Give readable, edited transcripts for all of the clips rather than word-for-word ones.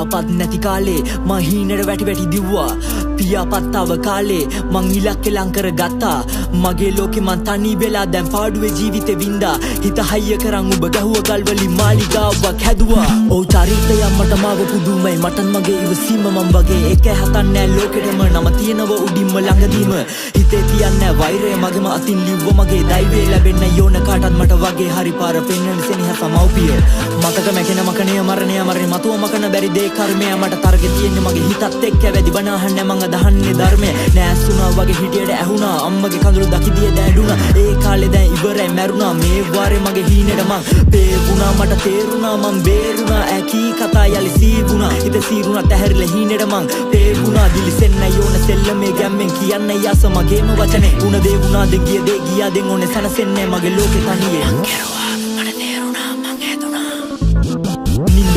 පියාපත් නැති කාලේ මං හීනෙට වැටි වැටි දිව්වා පියාපත්තාව කාලේ මං ඉලක්කේ ලං කර ගත්තා මගේ ලෝකෙ මං තනි වෙලා දැන් පාඩුවේ ජීවිතේ වින්දා හිත හයිය කරන් ඔබ ගැහුව ගල්වලින් මාලිගාවක් හැදුවා ඔව් චරිතය මට මාව පුදුමයි මටත් මගේ ඉවසීම මං වගේ එක හතන්නේ ලෝකෙටම නම තියෙනව උඩින්ම ළඟදීම හිතේ තියන්නේ වෛරය මගේම අතින් ලිව්ව මගේ දෛවය ලැබෙන්න යෝන කාටත් මට වගේ හරි පාර පෙන්වන්න සෙනෙහස මව්පිය මතක මැකෙන මකණේ මරණය මතුව මකන බැරි දේ කර්මය මට තරගෙ තියෙන්නේ මගේ හිතත් එක්ක වැදි බනහන්නේ මං අදහන්නේ ධර්මය නෑස්සුනා වගේ හිටියට ඇහුණා අම්මගේ කඳුළු දකිදිය දැඩුණා ඒ කාලේ දැන් ඉවරයි මැරුණා මේ වාරේ මගේ හීනෙට මං පේවුණා මට තේරුණා මං බේරුණා ඇකී කතා යලි සීවුණා හිත සීරුණා තැහැරිලා හීනෙට මං පේවුණා දිලිසෙන්න යෝන සෙල්ලමේ ගැම්මෙන් කියන්නේ යස මගේම වචනේ උණ දේ වුණා දෙ ගිය දේ ගියා දෙන් ඕනේ සනසෙන්නේ මගේ ලෝකේ තනියේ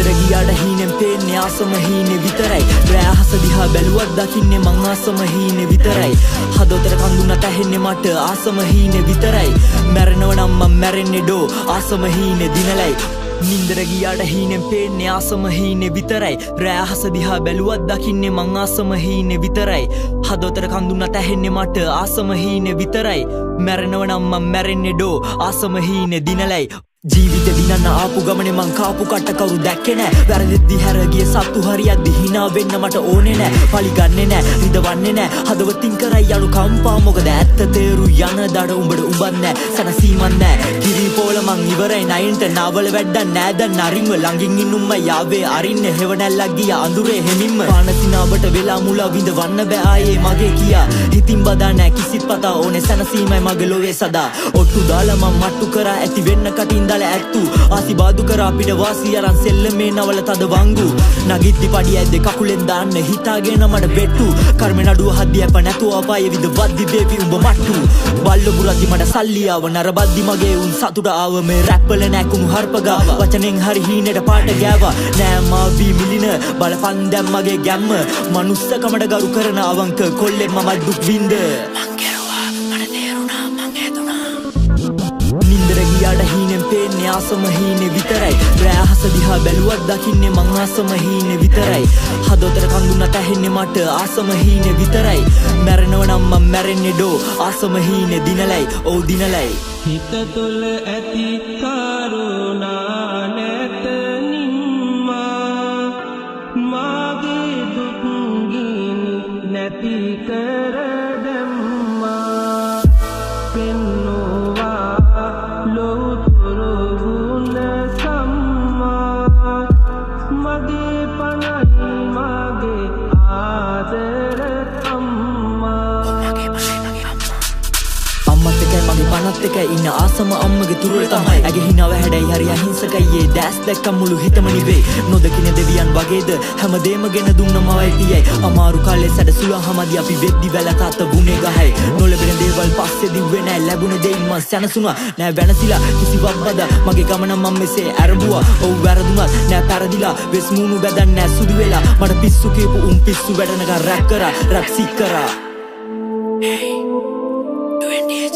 නින්දර ගියාට හීනෙන් පේන්නේ ආසම හීනේ විතරයි රෑහස දිහා බැලුවත් දකින්නේ මං ආසම හීනේ විතරයි හදවතට කඳුනට ඇහෙන්නේ මට ආසම හීනේ විතරයි මැරෙනව නම් මං මැරෙන්නේ ඩෝ ආසම හීනේ දිනලයි නින්දර ගියාට හීනෙන් පේන්නේ ආසම හීනේ විතරයි රෑහස දිහා බැලුවත් දකින්නේ මං ආසම හීනේ විතරයි හදවතට කඳුනට ඇහෙන්නේ මට ආසම හීනේ විතරයි මැරෙනව නම් මං මැරෙන්නේ ඩෝ ආසම හීනේ දිනලයි ජීවිතේ දිනන්න ආපු ගමනේ මං කාපු කට කවුරු දැක්කේ නෑ වැරදිද්දි හැර ගිය සත්තු හරියද්දි hina වෙන්න මට ඕනේ නෑ පලි ගන්නෙ නෑ රිදවන්නේ නෑ හදවතින් කරයි යනු කම්පා මොකද ඇත්ත තේරු යන දඩ උඹට උඹත් නෑ සනසීමක් නෑ කිරි පොල මං ඉවරයි නයින්ට නාවල වැඩක් නෑ දැන් නරින්ව ළඟින් ඉන්නුම්ම යාවේ අරින්න හෙවණැල්ලක් ගිය අඳුරේ හෙමින්ම පානසිනාවට වෙලා මුලා විඳවන්න බෑ ආයේ මගේ කියා හිතින් බදා නෑ කිසිත් පතා ඕනේ සනසීමයි මගේ ලෝවේ සදා ඔට්ටු දාලා මං මට්ටු කරා ඇති වෙන්න කටින් ඇත්තු ආසි බාදු කර අපිට වාසි අරන් සෙල්ලමේ නවල තද වංගු නගිද්දි පඩිය ඇද්ද කකුලෙන් දාන්න හිතාගෙන මඩ බෙට්ටු කර්මේ නඩුව හද්දි අප නැතුව අපායේ විද වද්දි බේබි උඹ මට්ටු බල්ල පුරද්දි මඩ සල්ලි ආව නරබද්දි මගේ උන් සතුට ආව මේ රැප්වල නැකුණු හර්ප ගාව වචනෙන් හරි හීනෙට පාට ගෑවා නෑ මාවි මිලින බලපන් දැන් මගේ ගැම්ම මනුස්සකමට ගරු කරන අවංක කොල්ලෙක් මම දුක් විඳ ගියාට හීනෙන් පේන්නේ ආසම හීනේ විතරයි රෑහස දිහා බැලුවත් දකින්නේ මං ආසම හීනේ විතරයි හදවතට කඳුනට ඇහෙන්නේ මට ආසම හීනේ විතරයි මැරෙනව නම් මං මැරෙන්නේ ඩෝ ආසම හීනේ දිනලයි ඔව් දිනලයි හිත තුළ ඇති කරුණා නැත නිම්මා මාගේ දුක් ගිනි නැති කර දැම්මා පෙන්නවා ලෝතුරු ගුණ සම්මා මගේ පනයි මගේ ආදර අම්මා අම්මත් එකයි මගේ පනත් එකයි ඉන්න ආසම අම්මගේ තුරුල තමයි ඇගේ හිනාව හැඩයි හරි අහිංසකයි දැස් දැක්කම මුළු හිතම නිවේ නොදකින දෙවියන් වගේද හැමදේම ගෙන දුන්න මවයි පියයි අමාරු කාලේ සැඩසුලා හැමදී අපි වෙද්දි වැලකට ගුණේ ගහයි නොලැබෙන දේවල් පස්සේ දිව්වේ නෑ ලැබුණ දෙයින් මං සැනසුණා නෑ වෙනසිලා කිසිවක් බද මගේ ගමන මම මෙසේ ඇරඹුවා ඔව් වැරදුනත් නෑ පෙරදිලා වෙස් මූණු බැදන් නෑ සුදු වෙලා මට පිස්සු කියපු උන් පිස්සු වැඩනක රැක් කරා රැප් සික් කරා Hey, doing this